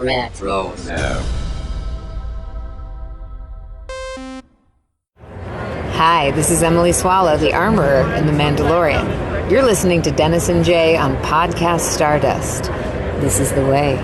Retro. Hi, this is Emily Swallow, the Armorer in The Mandalorian. You're listening to Dennis and Jay on Podcast Stardust. This is the way.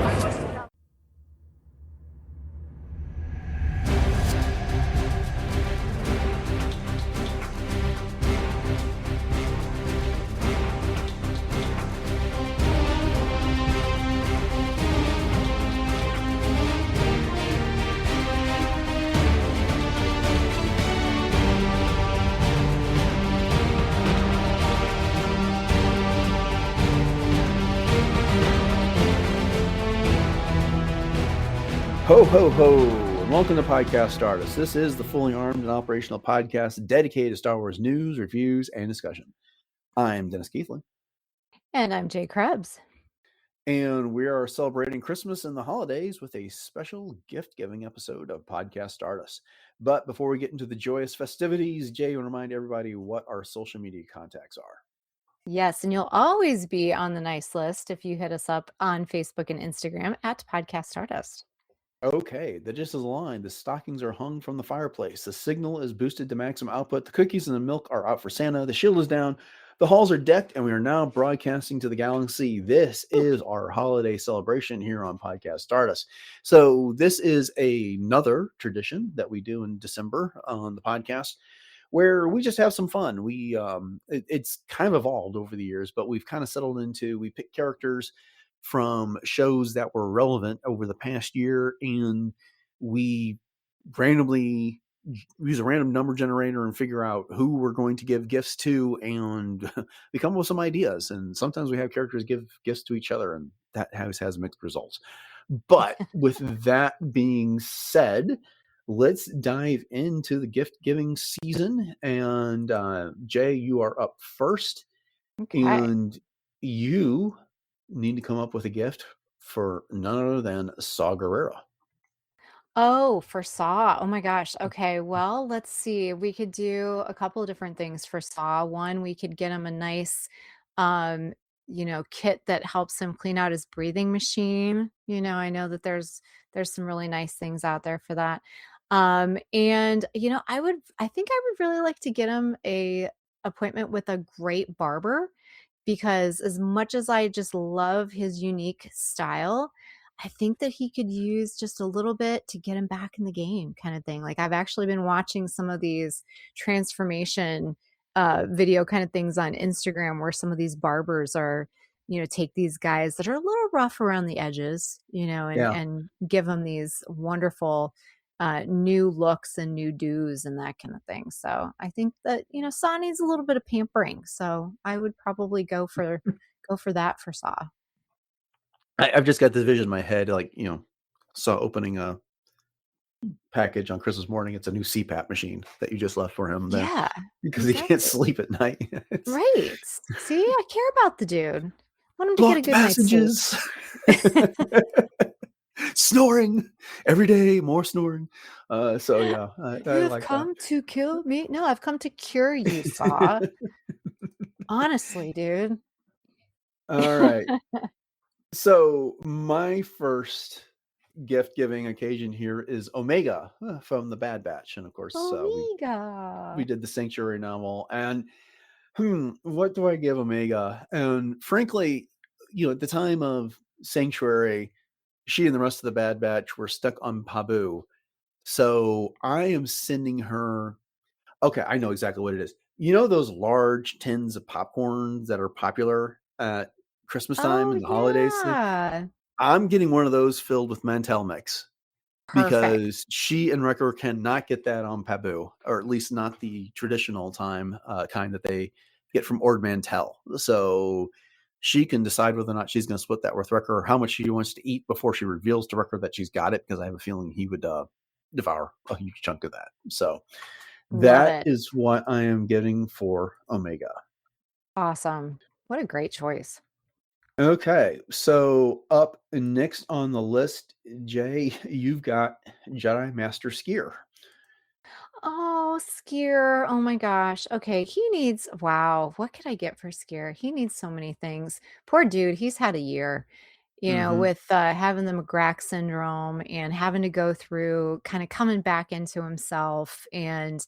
Ho, ho, ho, and welcome to Podcast Stardust. This is the fully armed and operational podcast dedicated to Star Wars news, reviews, and discussion. I'm Dennis Keithley. And I'm Jay Krebs. And we are celebrating Christmas and the holidays with a special gift-giving episode of Podcast Stardust. But before we get into the joyous festivities, Jay, I want to remind everybody what our social media contacts are. Yes, and you'll always be on the nice list if you hit us up on Facebook and Instagram at Podcast Stardust. Okay, the gist is aligned. The stockings are hung from the fireplace. The signal is boosted to maximum output. The cookies and the milk are out for Santa. The shield is down. The halls are decked, and we are now broadcasting to the galaxy. This is our holiday celebration here on Podcast Stardust. So this is another tradition that we do in December on the podcast, where we just have some fun. It's kind of evolved over the years, but we've kind of settled into, we pick characters from shows that were relevant over the past year, and we randomly use a random number generator and figure out who we're going to give gifts to, and we come up with some ideas. And sometimes we have characters give gifts to each other, and that has mixed results. But with that being said, let's dive into the gift giving season. And Jay, you are up first. Okay. And you need to come up with a gift for none other than Saw Gerrera. Oh, for Saw. Oh my gosh. Okay. Well, let's see. We could do a couple of different things for Saw. One, we could get him a nice kit that helps him clean out his breathing machine. I know that there's some really nice things out there for that. And I think I would really like to get him a appointment with a great barber, because as much as I just love his unique style, I think that he could use just a little bit to get him back in the game, kind of thing. Like, I've actually been watching some of these transformation video kind of things on Instagram, where some of these barbers are, take these guys that are a little rough around the edges, and give them these wonderful new looks and new do's and that kind of thing. So I think that, Saw needs a little bit of pampering. So I would probably go for that for Saw. I've just got this vision in my head, like, Saw opening a package on Christmas morning. It's a new CPAP machine that you just left for him. Yeah, because he can't sleep at night. Right. See, I care about the dude. I want him to Blocked get a good passages. night's sleep. Snoring every day, more snoring. So yeah, I You've like come to kill me. No, I've come to cure you, Saw. Honestly, dude. All right. So my first gift giving occasion here is Omega from the Bad Batch, and of course Omega. we did the Sanctuary novel. And what do I give Omega? And frankly, at the time of Sanctuary, she and the rest of the Bad Batch were stuck on Pabu. So I am sending her. Okay, I know exactly what it is. Those large tins of popcorn that are popular at Christmas time and the holidays? I'm getting one of those filled with Mantel Mix. Perfect. Because she and Wrecker cannot get that on Pabu, or at least not the traditional time kind that they get from Ord Mantell. So she can decide whether or not she's going to split that with Wrecker, or how much she wants to eat before she reveals to Wrecker that she's got it, because I have a feeling he would devour a huge chunk of that. So that is what I am getting for Omega. Awesome. What a great choice. Okay, so up next on the list, Jay, you've got Jedi Master Skier. Oh, Skier. Oh my gosh. Okay, he needs, wow, what could I get for Skier? He needs so many things. Poor dude, he's had a year. Mm-hmm. with having the McGrath syndrome and having to go through kind of coming back into himself and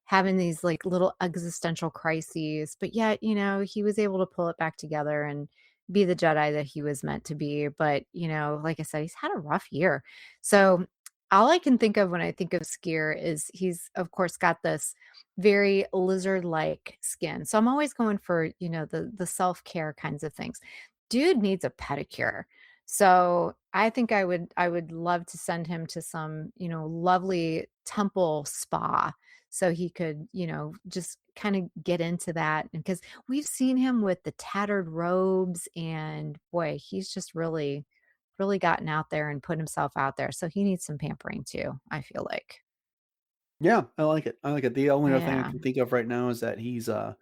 having these like little existential crises. But yet, he was able to pull it back together and be the Jedi that he was meant to be. But, like I said, he's had a rough year. So all I can think of when I think of Skier is he's, of course, got this very lizard-like skin. So I'm always going for, the self-care kinds of things. Dude needs a pedicure. So I think I would love to send him to some, lovely temple spa so he could, just kind of get into that. And because we've seen him with the tattered robes, and boy, he's just really, really gotten out there and put himself out there. So he needs some pampering too, I feel like. Yeah, I like it. I like it. The only other thing I Yeah. can think of right now is that he's the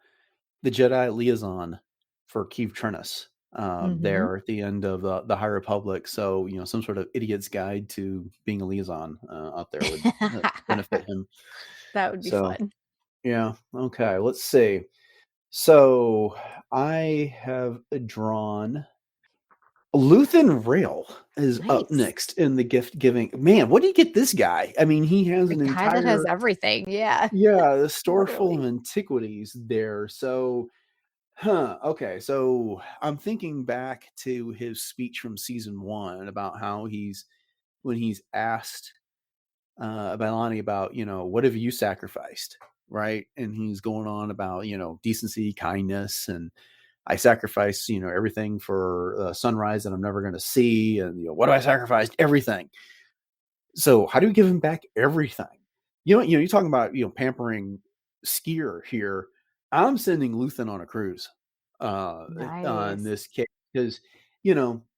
Jedi liaison for Keith Trennis Hmm. there at the end of the High Republic. So some sort of idiot's guide to being a liaison out there would benefit him. That would be So fun. yeah, okay. Let's see. So I have drawn Luthen Rail is up Nice. next in the gift giving. Man, what do you get this guy? I mean, he has The an guy that has entire everything. Yeah. the store full of Literally. antiquities there. So okay, so I'm thinking back to his speech from season 1 about how when he's asked by Lonnie about, what have you sacrificed, right? And he's going on about, decency, kindness, and I sacrifice, everything for sunrise that I'm never going to see, and what do I sacrifice? Everything. So how do you give him back everything? You're talking about pampering skier here. I'm sending Luthen on a cruise on Nice. this case because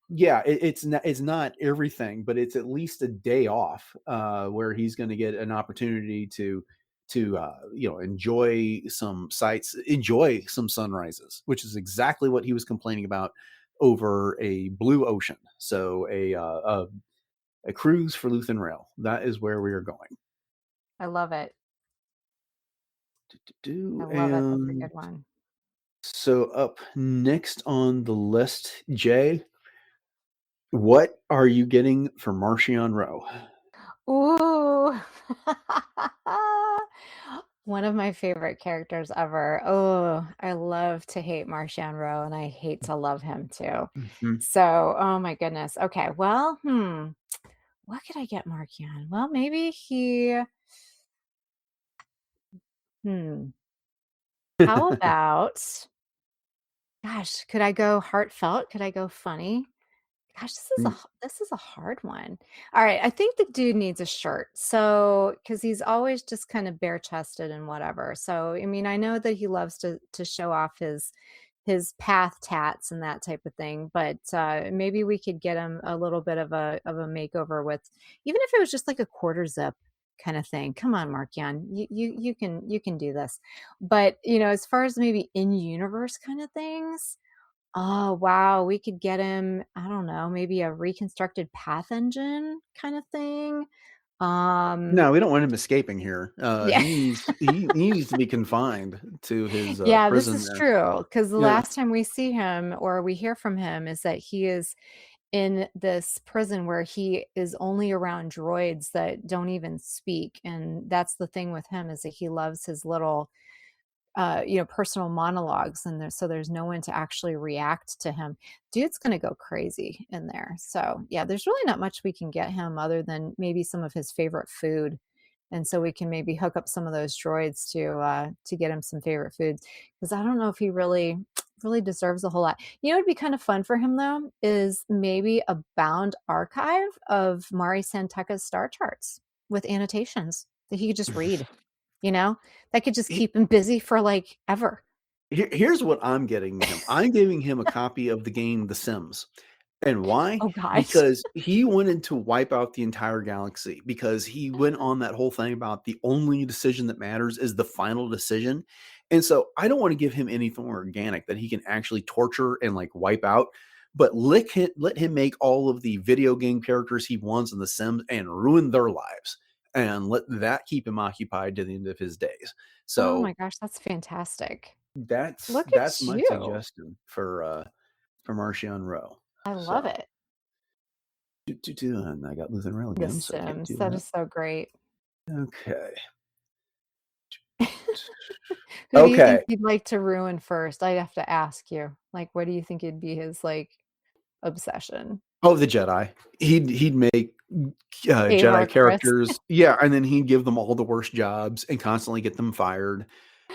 yeah, it's not everything, but it's at least a day off where he's going to get an opportunity to enjoy some sights, enjoy some sunrises, which is exactly what he was complaining about over a blue ocean. So a cruise for Luthen Rail. That is where we are going. I love it. I love it. That's a And good one. so up next on the list, Jay, what are you getting for Marcion Row? Ooh. One of my favorite characters ever. Oh, I love to hate Martian Rowe and I hate to love him too. Mhm. So, oh my goodness. Okay, well, what could I get Markian? Well, maybe hmm, how about, gosh, could I go heartfelt? Could I go funny? Gosh, this is a hard one. All right, I think the dude needs a shirt. So, because he's always just kind of bare chested and whatever. So, I mean, I know that he loves to show off his path tats and that type of thing, but maybe we could get him a little bit of a makeover with, even if it was just like a quarter zip kind of thing. Come on, Markian, you can do this. But as far as maybe in universe kind of things. Oh, wow, we could get him, I don't know, maybe a reconstructed path engine kind of thing. Um, No, we don't want him escaping here. yeah. He needs to be confined to his Yeah, this prison is there. true. Because the Yeah. last time we see him or we hear from him is that he is in this prison where he is only around droids that don't even speak, and that's the thing with him is that he loves his little personal monologues, and there's no one to actually react to him. Dude's gonna go crazy in there. So yeah, there's really not much we can get him other than maybe some of his favorite food. And so we can maybe hook up some of those droids to get him some favorite foods. Because I don't know if he really really deserves a whole lot. It'd be kind of fun for him though, is maybe a bound archive of Mari Santeca's star charts with annotations that he could just read. You know? That could just He- keep him busy for, like, ever. Here's what I'm getting him. I'm giving him a copy of the game The Sims. And why? Oh gosh. Because he wanted to wipe out the entire galaxy because he went on that whole thing about the only decision that matters is the final decision. And so I don't want to give him anything organic that he can actually torture and like wipe out, but let him make all of the video game characters he wants in The Sims and ruin their lives and let that keep him occupied to the end of his days. Oh my So gosh, that's fantastic. that's Look that's at my you. suggestion for Marcion Rowe. I love So it. And I got Lutheran Rail The again, so can't Sims. do That that. is so great. Okay. Who do you think Okay. you'd like to ruin first? I'd have to ask you. Like, what do you think would be his like obsession? Oh, the Jedi. He'd make Avar Jedi Chris. characters, yeah, and then he'd give them all the worst jobs and constantly get them fired,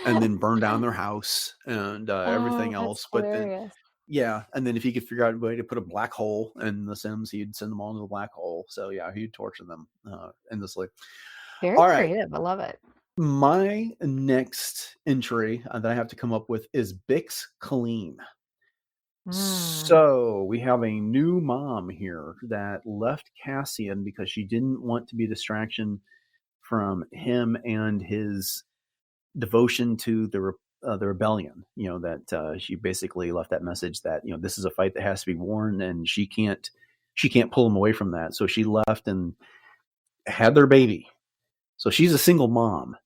and then burn down their house and everything Oh, that's else. But then, hilarious. yeah, and then if he could figure out a way to put a black hole in the Sims, he'd send them all into the black hole. So yeah, he'd torture them endlessly. Very All right, creative. I love it. my next entry that I have to come up with is Bix Colleen. Mm. So we have a new mom here that left Cassian because she didn't want to be a distraction from him and his devotion to the rebellion. You know that she basically left that message that this is a fight that has to be won, and she can't pull him away from that. So she left and had their baby. So she's a single mom.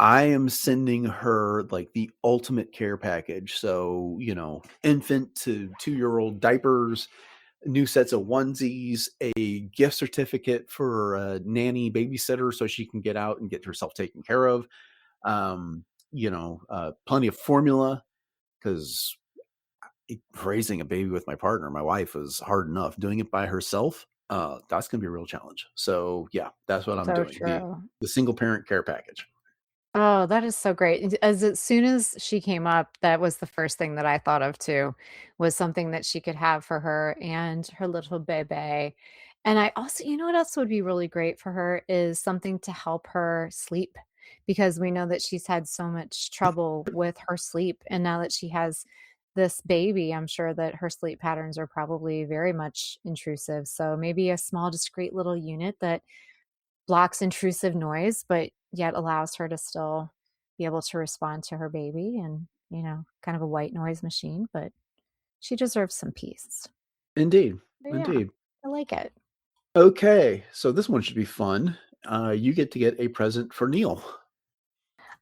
I am sending her like the ultimate care package. So, infant to 2-year-old diapers, new sets of onesies, a gift certificate for a nanny babysitter so she can get out and get herself taken care of. Plenty of formula because raising a baby with my partner, my wife, is hard enough. Doing it by herself, that's going to be a real challenge. So, yeah, that's what I'm So doing. true. The single parent care package. Oh, that is so great. As soon as she came up, that was the first thing that I thought of too, was something that she could have for her and her little baby. And I also, you know what else would be really great for her is something to help her sleep because we know that she's had so much trouble with her sleep. And now that she has this baby, I'm sure that her sleep patterns are probably very much intrusive. So maybe a small, discreet little unit that blocks intrusive noise, but yet allows her to still be able to respond to her baby and, kind of a white noise machine, but she deserves some peace. Indeed. But yeah, Indeed. I like it. Okay, so this one should be fun. You get to get a present for Neil.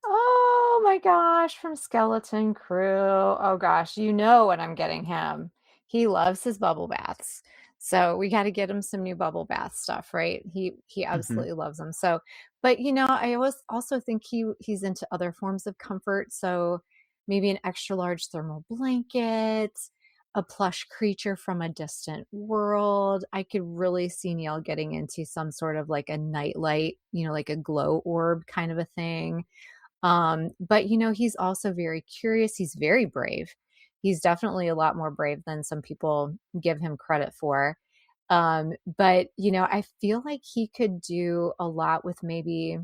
Oh my gosh, from Skeleton Crew. Oh gosh, you know what I'm getting him. He loves his bubble baths. So we got to get him some new bubble bath stuff, right? He Mhm. absolutely loves them. So, but I always also think he's into other forms of comfort. So maybe an extra large thermal blanket, a plush creature from a distant world. I could really see Neil getting into some sort of like a nightlight, like a glow orb kind of a thing. But he's also very curious. He's very brave. He's definitely a lot more brave than some people give him credit for. But I feel like he could do a lot with maybe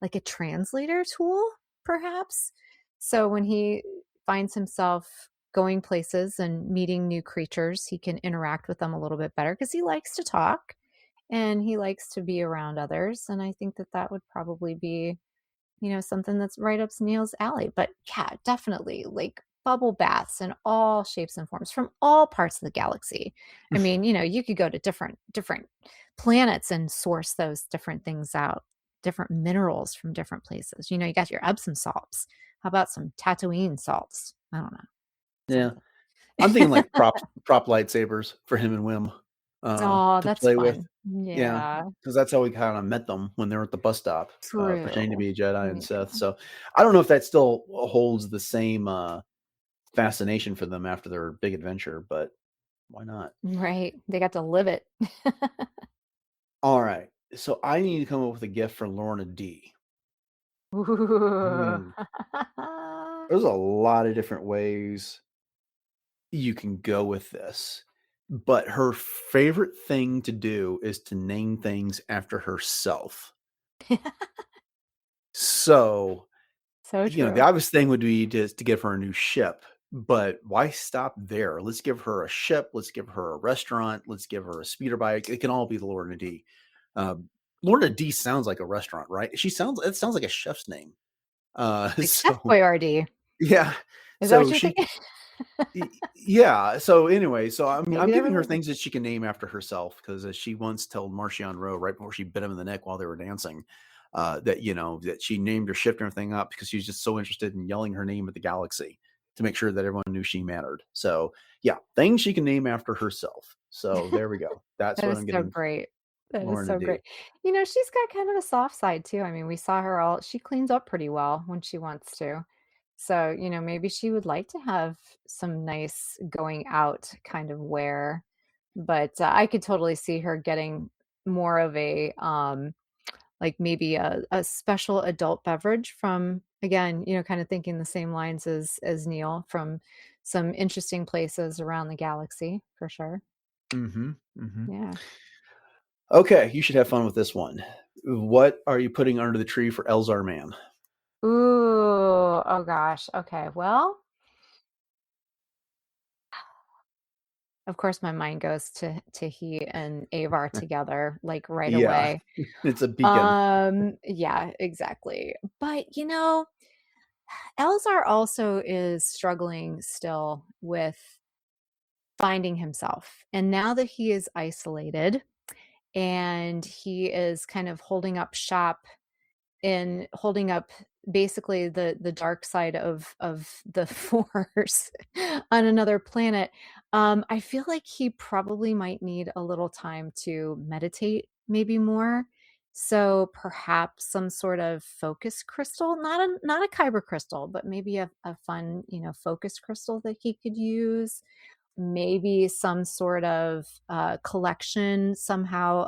like a translator tool, perhaps. So when he finds himself going places and meeting new creatures, he can interact with them a little bit better because he likes to talk and he likes to be around others. And I think that that would probably be something that's right up Neil's alley. But yeah, definitely like bubble baths in all shapes and forms from all parts of the galaxy. I mean, you could go to different planets and source those different things out, different minerals from different places. You got your Epsom salts. How about some Tatooine salts? I don't know. Yeah. Something. I'm thinking like prop lightsabers for him and Wim Oh, to that's play with. fun. Yeah, Yeah. because that's how we kind of met them when they were at the bus stop, pretending to True. be a Jedi and Yeah. Sith. So I don't know if that still holds the same fascination for them after their big adventure, but why not? Right. They got to live it. All right. So I need to come up with a gift for Lorna D. Ooh. Hmm. There's a lot of different ways you can go with this. But her favorite thing to do is to name things after herself. So, So the true. obvious thing would be just to give her a new ship. But why stop there? Let's give her a ship. Let's give her a restaurant. Let's give her a speeder bike. It can all be the Lorna D. Uh, Lorna D sounds like a restaurant, right? It sounds like a chef's name. Like Chef So Boyardee. yeah. Is that what So you're she thinking? Yeah. So anyway, so I'm Maybe they're giving her related. things that she can name after herself because as she once told Marcion Rowe right before she bit him in the neck while they were dancing, that she named her ship and everything up because she was just so interested in yelling her name at the galaxy to make sure that everyone knew she mattered. So yeah, things she can name after herself. So there we go. That's That what is I'm so getting great. That is Lauren to so do. great. She's got kind of a soft side too. I mean, we saw her she cleans up pretty well when she wants to. So, maybe she would like to have some nice going out kind of wear. But I could totally see her getting more of a like maybe a special adult beverage from, again, kind of thinking the same lines as Neil, from some interesting places around the galaxy for sure. Mm-hmm. Mm-hmm. Yeah. Okay, you should have fun with this one. What are you putting under the tree for Elzar Man? Ooh, oh gosh. Okay. Well, of course my mind goes to he and Avar together like right Yeah, away. it's a beacon. Yeah, exactly. But Elzar also is struggling still with finding himself. And now that he is isolated and he is kind of holding up shop in holding up basically the dark side of the force on another planet, I feel like he probably might need a little time to meditate, maybe more. So perhaps some sort of focus crystal, not a kyber crystal, but maybe a fun, focus crystal that he could use. Maybe some sort of collection somehow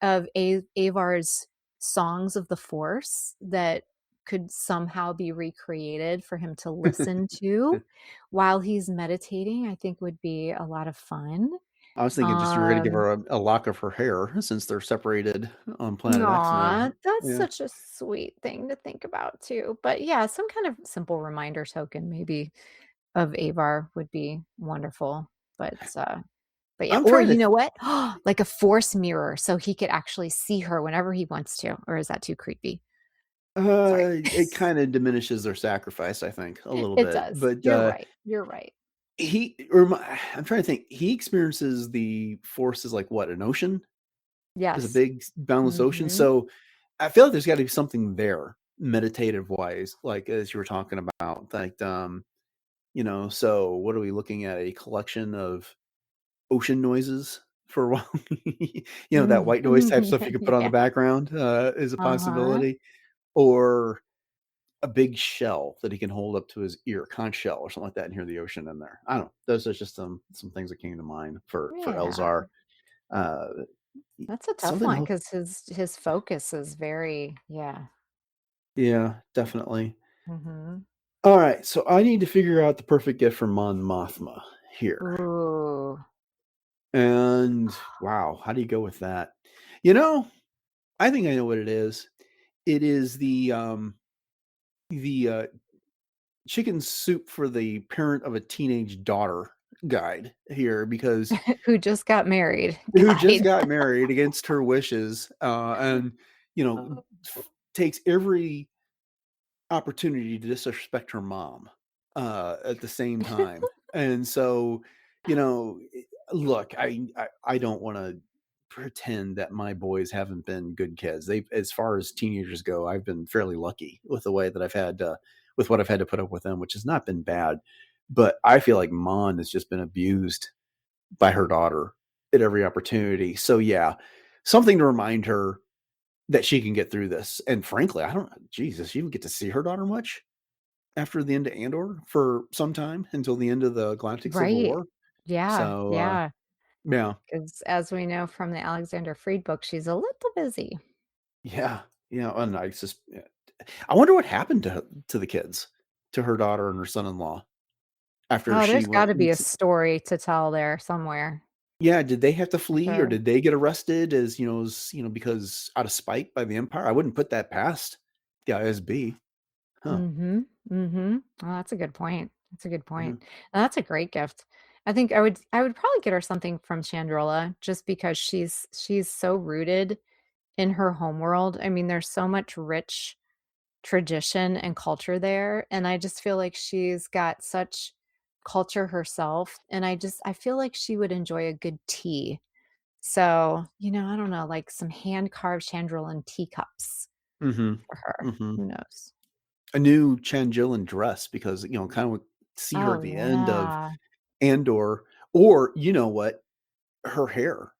of Avar's songs of the Force that could somehow be recreated for him to listen to while he's meditating, I think would be a lot of fun. I was thinking just you were going to give Um, her a lock of her hair since they're separated on Planet X now. Aw, that's Yeah. such a sweet thing to think about too. But yeah, some kind of simple reminder token maybe of Avar would be wonderful. But yeah, I'm or trying you to know what? Like a force mirror so he could actually see her whenever he wants to. Or is that too creepy? Sorry. it kind of diminishes their sacrifice, I think, a little It bit. does. But You're right. You're right. I'm trying to think. He experiences the force as like what, an ocean? As a Yes. big boundless ocean. Mhm. So I feel like there's got to be something there, meditative wise, like as you were talking about. Like, so what are we looking at? A collection of ocean noises for a while. That Mm. white noise type stuff you could put on the Yeah. background is a Uh-huh. possibility. Or a big shell that he can hold up to his ear, conch shell or something like that, and hear the ocean in there. I don't know. Those are just some things that came to mind for Yeah. Elzar. Uh, That's a tough Something one else. because his focus is very, yeah. Yeah, definitely. Mhm. All right, so I need to figure out the perfect gift for Mon Mothma here. Ooh. And wow, how do you go with that? You know, I think I know what it is. It is the chicken soup for the parent of a teenage daughter guide here, because Who just got married. who just Guide. got married against her wishes, and you know takes every opportunity to disrespect her mom at the same time. And so, look, I don't want to pretend that my boys haven't been good kids. They, as far as teenagers go, I've been fairly lucky with the way that I've had with what I've had to put up with them, which has not been bad. But I feel like Mon has just been abused by her daughter at every opportunity. So yeah, something to remind her that she can get through this. And frankly, I don't, Jesus, she didn't get to see her daughter much after the end of Andor for some time until the end of the Galactic Civil Right. War. Yeah. So, Yeah. yeah, Because as we know from the Alexander Freed book, she's a little busy. yeah, and I just, yeah. I wonder what happened to the kids, to her daughter and her son-in-law after Oh, she there's went. got to be a story to tell there somewhere. Yeah, did they have to For flee or sure. did they get arrested because out of spite by the Empire? I wouldn't put that past the ISB. Huh. Mhm, mhm. Oh, that's a good point. That's a good Yeah. point. And that's a great gift. I would probably get her something from Chandrila just because she's so rooted in her homeworld. I mean, there's so much rich tradition and culture there, and I just feel like she's got such culture herself, and I feel like she would enjoy a good tea. So, I don't know, like some hand-carved Chandrilan teacups Mm-hmm. for her. Mm-hmm. Who knows? A new Changeling dress, because kind of see her Oh, at the end of yeah. Andor, or you know what? her hair.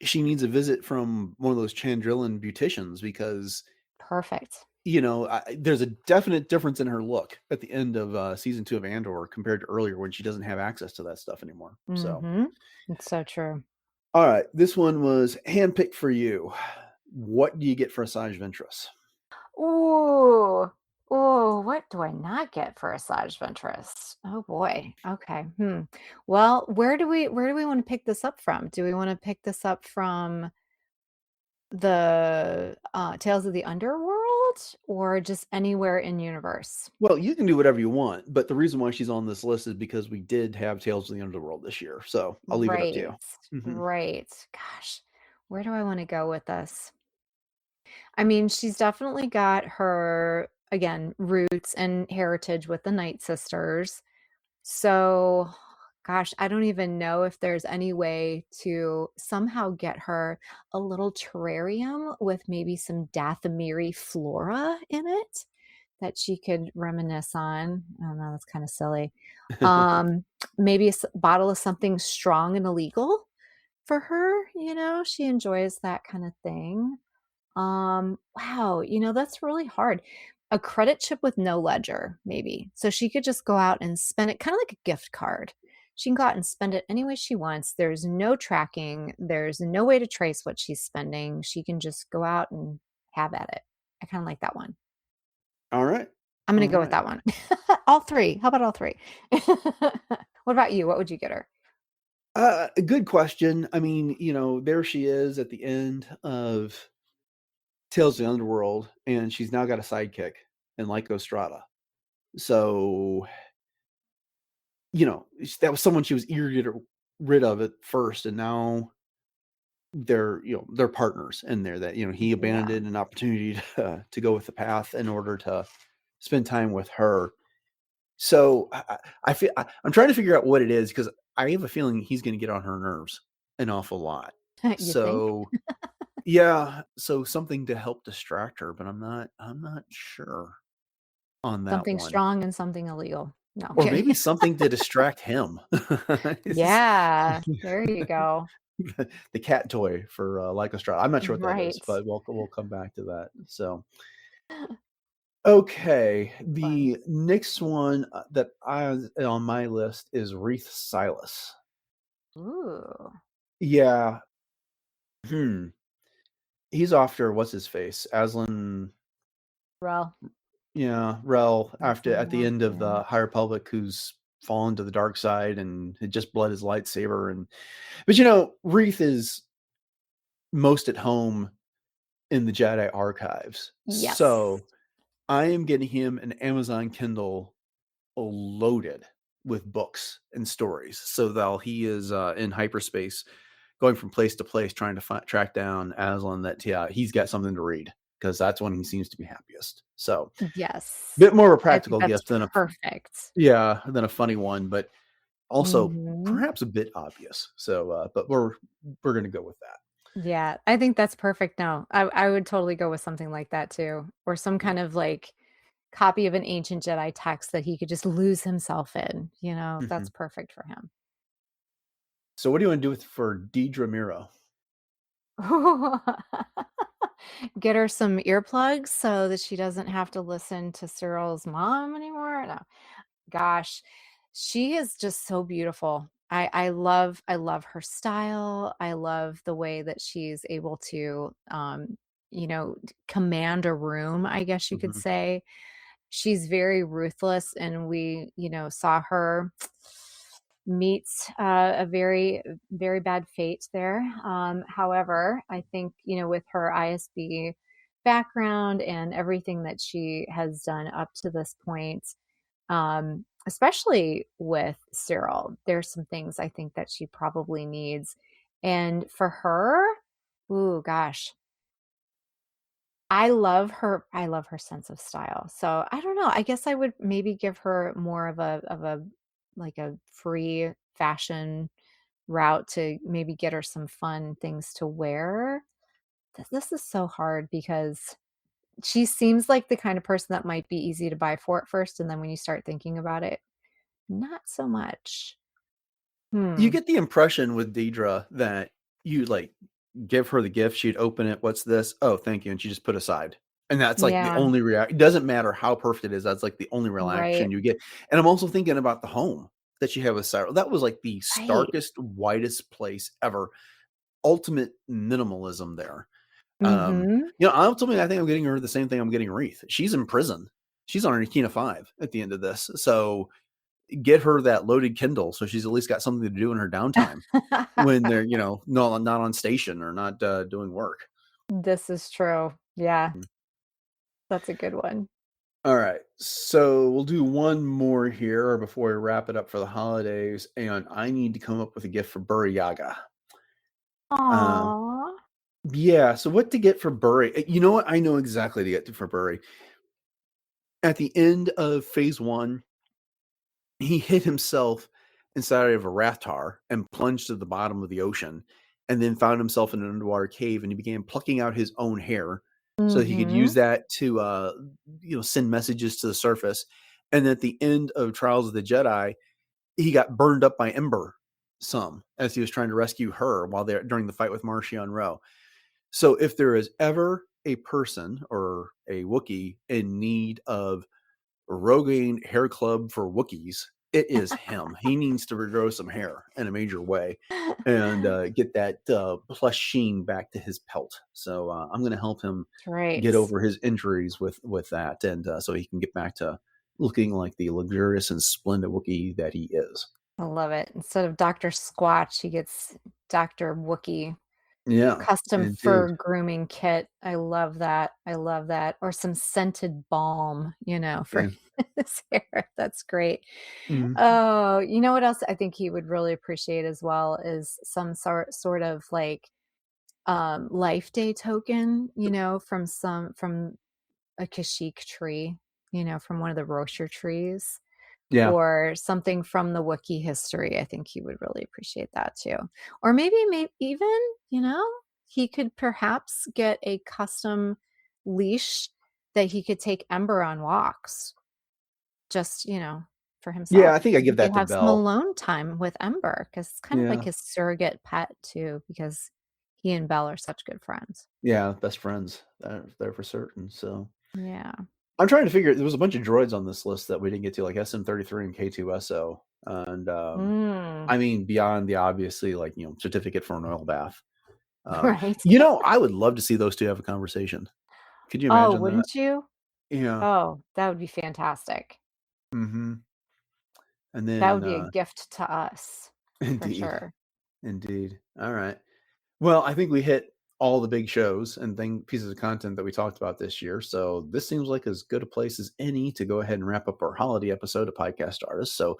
She needs a visit from one of those Chandrillan beauticians because Perfect. there's a definite difference in her look at the end of season 2 of Andor compared to earlier when she doesn't have access to that stuff anymore. So, It's so true. all right, this one was handpicked for you. What do you get for Asajj Ventress? Ooh. Oh, what do I not get for Asajj Ventress? Oh boy. Okay. Well, where do we want to pick this up from? Do we want to pick this up from the Tales of the Underworld or just anywhere in universe? Well, you can do whatever you want, but the reason why she's on this list is because we did have Tales of the Underworld this year. So I'll leave it up to Right. you. Mhm. Right. Gosh, where do I want to go with this? I mean, she's definitely got her, again, roots and heritage with the Night Sisters. So, gosh, I don't even know if there's any way to somehow get her a little terrarium with maybe some Dathomiri flora in it that she could reminisce on. I don't know, that's kind of silly. Um, Maybe a bottle of something strong and illegal for her, she enjoys that kind of thing. Wow, that's really hard. A credit chip with no ledger, maybe. So she could just go out and spend it kind of like a gift card. She can go out and spend it any way she wants. There's no tracking, there's no way to trace what she's spending. She can just go out and have at it. I kind of like that one. All right. I'm going All to go with right. that one. All three. How about all three? What about you? What would you get her? A good question. I mean, there she is at the end of Tales of the Underworld, and she's now got a sidekick in Lyco Strata. So, that was someone she was eager to get rid of at first, and now they're partners in there. That he Yeah. abandoned an opportunity to go with the path in order to spend time with her. So I'm trying to figure out what it is because I have a feeling he's going to get on her nerves an awful lot. You think? So yeah, so something to help distract her, but I'm not sure on that Something one. strong and something illegal. No, I'm Or kidding. maybe something to distract him. It's Yeah, there you go. the cat toy for Lycostrata. I'm not sure what that is, Right. but we'll come back to that. So okay, Fun. the next one that I on my list is Wreath Silas. Ooh. Yeah, hmm. He's after what's his face, Aslan. Well, Yeah, Rel that's after at the enough. end of Yeah. the High Republic, who's fallen to the dark side and had just bled his lightsaber. But Wreath is most at home in the Jedi archives, Yes. so I am getting him an Amazon Kindle loaded with books and stories. So while he is in hyperspace, going from place to place, trying to track down Aslan, he's got something to read because that's when he seems to be happiest. So, Yes. bit more of a I think practical that's gift than perfect. a funny one, but also Mhm. perhaps a bit obvious. So, but we're gonna go with that. Yeah, I think that's perfect. No, I would totally go with something like that too, or some Yeah. kind of like copy of an ancient Jedi text that he could just lose himself in. Mhm. That's perfect for him. So, what do you want to do for Deidre Miro? Get her some earplugs so that she doesn't have to listen to Cyril's mom anymore. No, gosh, she is just so beautiful. I love her style. I love the way that she's able to command a room, I guess you could Mhm. say. She's very ruthless, and we, saw her meet a very, very bad fate there. However, I think, with her ISB background and everything that she has done up to this point, especially with Cyril, there's some things I think that she probably needs. And for her, ooh, gosh, I love her sense of style. So I don't know. I guess I would maybe give her more of a like a free fashion route to maybe get her some fun things to wear. This is so hard because she seems like the kind of person that might be easy to buy for at first, and then when you start thinking about it, not so much. You get the impression with Deidre that you like give her the gift, she'd open it. What's this? Oh, thank you. And she just put aside. And that's like the Yeah. only reaction. It doesn't matter how perfect it is. That's like the only reaction Right. you get. And I'm also thinking about the home that she had with Cyril. That was like the Right. starkest, whitest place ever. Ultimate minimalism there. Mhm. Ultimately, I think I'm getting her the same thing I'm getting Wreath. She's in prison. She's on a Kina 5 at the end of this. So get her that loaded Kindle so she's at least got something to do in her downtime when they're, not on station or not doing work. This is true. Yeah. That's a good one. All right. So we'll do one more here before we wrap it up for the holidays. And I need to come up with a gift for Buri Yaga. Aww. Yeah. So what to get for Buri? You know what? I know exactly to get for Buri. At the end of phase 1, he hid himself inside of a Rathtar and plunged to the bottom of the ocean and then found himself in an underwater cave, and he began plucking out his own hair so he could use Mhm. that to send messages to the surface. And at the end of Trials of the Jedi, he got burned up by Ember some as he was trying to rescue her during the fight with Marchion Ro. So if there is ever a person or a Wookiee in need of Rogaine hair club for Wookiees, it is him. He needs to regrow some hair in a major way and get that plush sheen back to his pelt. So I'm going to help him Great. get over his injuries with that, and so he can get back to looking like the luxurious and splendid Wookiee that he is. I love it. Instead of Dr. Squatch, he gets Dr. Wookie. Yeah, Custom indeed. fur grooming kit. I love that. I love that. Or some scented balm, for Yeah. his hair. That's great. Mhm. Oh, you know what else I think he would really appreciate as well is some sort of like life day token, from a Kashyyyk tree, from one of the Rocher trees Yeah. or something from the Wookiee history. I think he would really appreciate that too. Or maybe even, you know, he could perhaps get a custom leash that he could take Ember on walks just, for Yeah, himself. I think I He give could that to have some Bell. alone time with Ember because it's kind of like Yeah. his surrogate pet too, because he and Belle are such good friends. Yeah, best friends. They're for certain. So Yeah. I'm trying to figure. There was a bunch of droids on this list that we didn't get to, like SM-33 and K2SO, and Mm, I mean beyond the obviously certificate for an oil bath. right. I would love to see those two have a conversation. Could you Oh, imagine that? wouldn't you? Yeah. Oh, that would be fantastic. Hmm. And That then would be a gift to us, for indeed, sure. indeed. All right. Well, I think we hit all the big shows and pieces of content that we talked about this year. So this seems like as good a place as any to go ahead and wrap up our holiday episode of Podcast Artists. So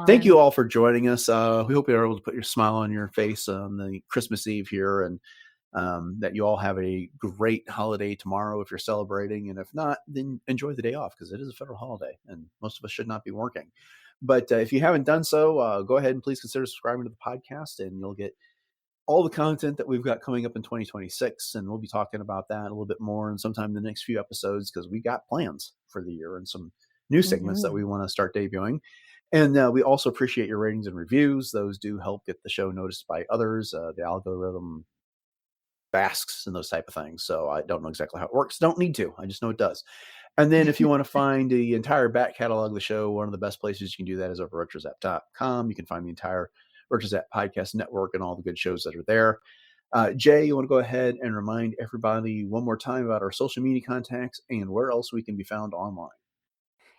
thank Fun. you all for joining us. We hope you're able to put your smile on your face on the Christmas Eve here, and that you all have a great holiday tomorrow if you're celebrating. And if not, then enjoy the day off because it is a federal holiday and most of us should not be working. But if you haven't done so, go ahead and please consider subscribing to the podcast, and you'll get all the content that we've got coming up in 2026. And we'll be talking about that a little bit more and sometime in the next few episodes because we got plans for the year and some new segments that Mhm. we want to start debuting. And we also appreciate your ratings and reviews. Those do help get the show noticed by others. The algorithm basks and those type of things. So I don't know exactly how it works. Don't need to. I just know it does. And then if you want to find the entire back catalog of the show, one of the best places you can do that is over at retrozapp.com. You can find the entire Retrozap podcast network and all the good shows that are there. Jay, you want to go ahead and remind everybody one more time about our social media contacts and where else we can be found online?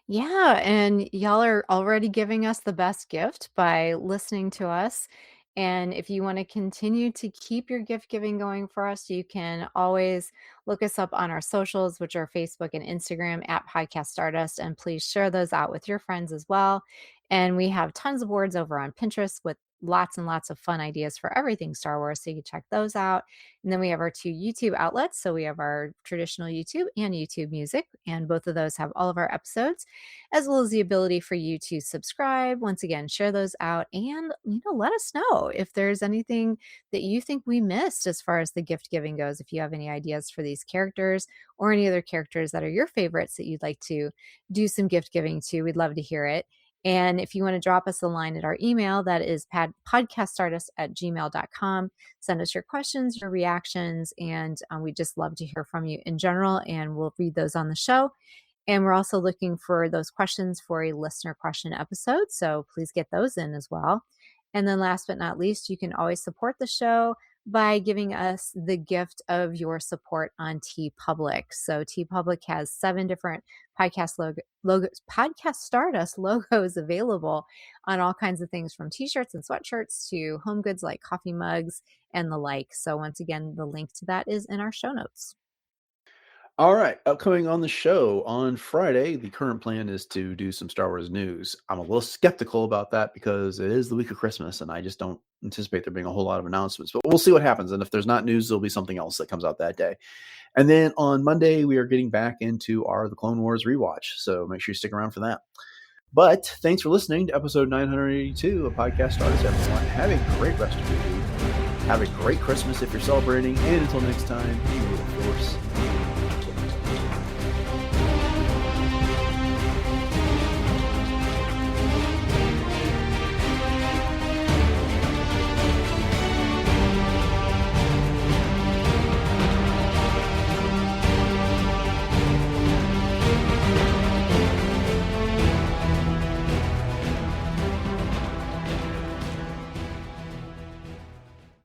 Yeah, and y'all are already giving us the best gift by listening to us. And if you want to continue to keep your gift giving going for us, you can always look us up on our socials, which are Facebook and Instagram at Podcast Stardust. And please share those out with your friends as well. And we have tons of boards over on Pinterest with lots and lots of fun ideas for everything Star Wars. So you can check those out. And then we have our two YouTube outlets. So we have our traditional YouTube and YouTube Music. And both of those have all of our episodes, as well as the ability for you to subscribe. Once again, share those out and, let us know if there's anything that you think we missed as far as the gift giving goes. If you have any ideas for these characters or any other characters that are your favorites that you'd like to do some gift giving to, we'd love to hear it. And if you want to drop us a line at our email, that is podcaststardust@gmail.com. Send us your questions, your reactions, and we just love to hear from you in general, and we'll read those on the show. And we're also looking for those questions for a listener question episode, so please get those in as well. And then last but not least, you can always support the show by giving us the gift of your support on TeePublic. So TeePublic has 7 different podcast Podcast Stardust logos available on all kinds of things, from t-shirts and sweatshirts to home goods like coffee mugs and the like. So once again, the link to that is in our show notes. All right, upcoming on the show on Friday, the current plan is to do some Star Wars news. I'm a little skeptical about that because it is the week of Christmas, and I just don't anticipate there being a whole lot of announcements. But we'll see what happens, and if there's not news, there'll be something else that comes out that day. And then on Monday, we are getting back into the Clone Wars rewatch, so make sure you stick around for that. But thanks for listening to episode 982 of Podcast Stardust, everyone. Have a great rest of your week. Have a great Christmas if you're celebrating, and until next time, be with the Force.